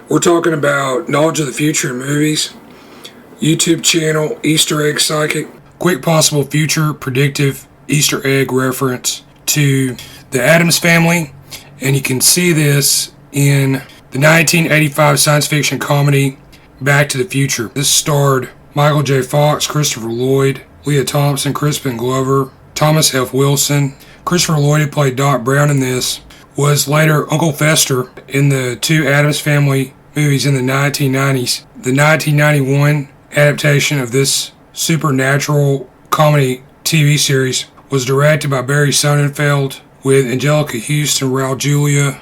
We're talking about knowledge of the future in movies, YouTube channel, Easter egg psychic, quick possible future predictive Easter egg reference to the Addams Family, and you can see this in the 1985 science fiction comedy Back to the Future. This starred Michael J. Fox, Christopher Lloyd, Leah Thompson, Crispin Glover, Thomas F. Wilson. Christopher Lloyd, who played Doc Brown in this, was later Uncle Fester in the two Addams Family movies in the 1990s. The 1991 adaptation of this supernatural comedy TV series was directed by Barry Sonnenfeld with Angelica Houston, Raul Julia,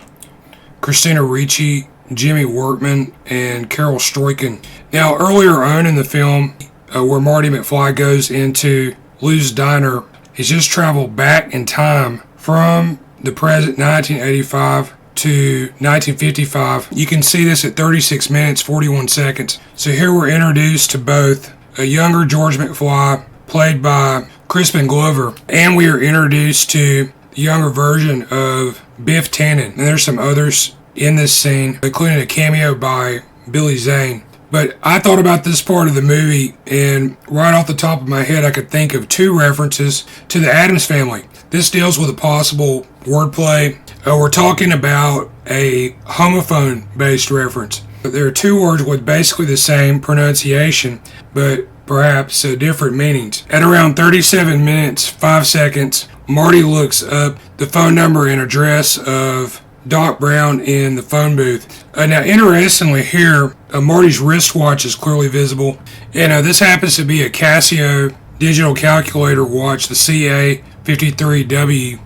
Christina Ricci, Jimmy Workman, and Carol Stroiken. Now, earlier on in the film, where Marty McFly goes into Lou's Diner, he's just traveled back in time from the present 1985 to 1955. You can see this at 36 minutes 41 seconds. So here we're introduced to both a younger George McFly, played by Crispin Glover, and we are introduced to the younger version of Biff Tannen. And there's some others in this scene, including a cameo by Billy Zane. But I thought about this part of the movie, and right off the top of my head, I could think of two references to the Addams Family. This deals with a possible wordplay. We're talking about a homophone-based reference. There are two words with basically the same pronunciation, but perhaps different meanings. At around 37 minutes, 5 seconds, Marty looks up the phone number and address of Doc Brown in the phone booth. Now, interestingly here, Marty's wristwatch is clearly visible, and this happens to be a Casio digital calculator watch, the CA53W,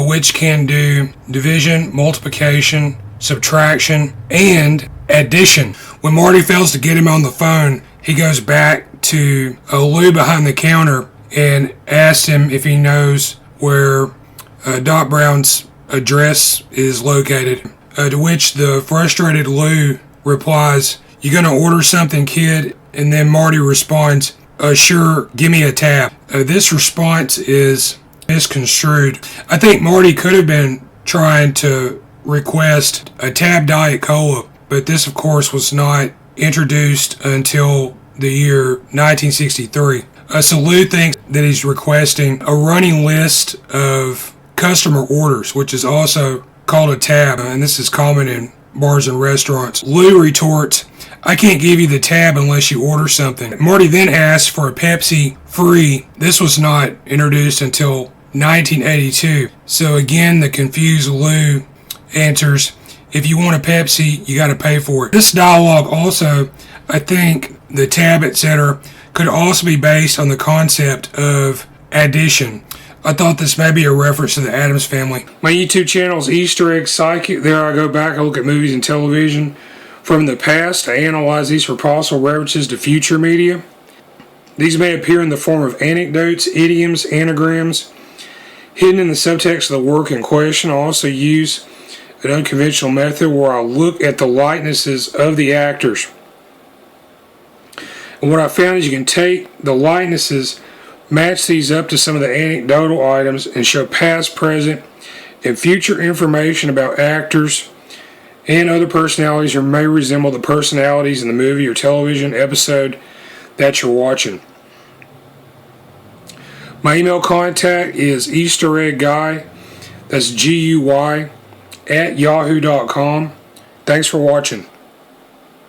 which can do division, multiplication, subtraction, and addition. When Marty fails to get him on the phone, he goes back to Lou behind the counter and asks him if he knows where Doc Brown's address is located, to which the frustrated Lou replies, "You gonna order something, kid?" And then Marty responds, "Sure, give me a tab." This response is misconstrued. I think Marty could have been trying to request a tab Diet Cola, but this of course was not introduced until the year 1963. So Lou thinks that he's requesting a running list of customer orders, which is also called a tab, and this is common in bars and restaurants. Lou retorts, "I can't give you the tab unless you order something." Marty then asks for a Pepsi free. This was not introduced until 1982. So again, the confused Lou answers, "If you want a Pepsi, you got to pay for it." This dialogue also, I think the tab, etc., could also be based on the concept of addition. I thought this may be a reference to the Addams Family. My YouTube channel is Easter Egg Psychic. There I go back, I look at movies and television from the past. I analyze these for possible references to future media. These may appear in the form of anecdotes, idioms, anagrams, hidden in the subtext of the work in question. I also use an unconventional method where I look at the likenesses of the actors. And what I found is you can take the likenesses, match these up to some of the anecdotal items, and show past, present, and future information about actors and other personalities who may resemble the personalities in the movie or television episode that you're watching. My email contact is eastereggguy, that's GUY, @yahoo.com. Thanks for watching.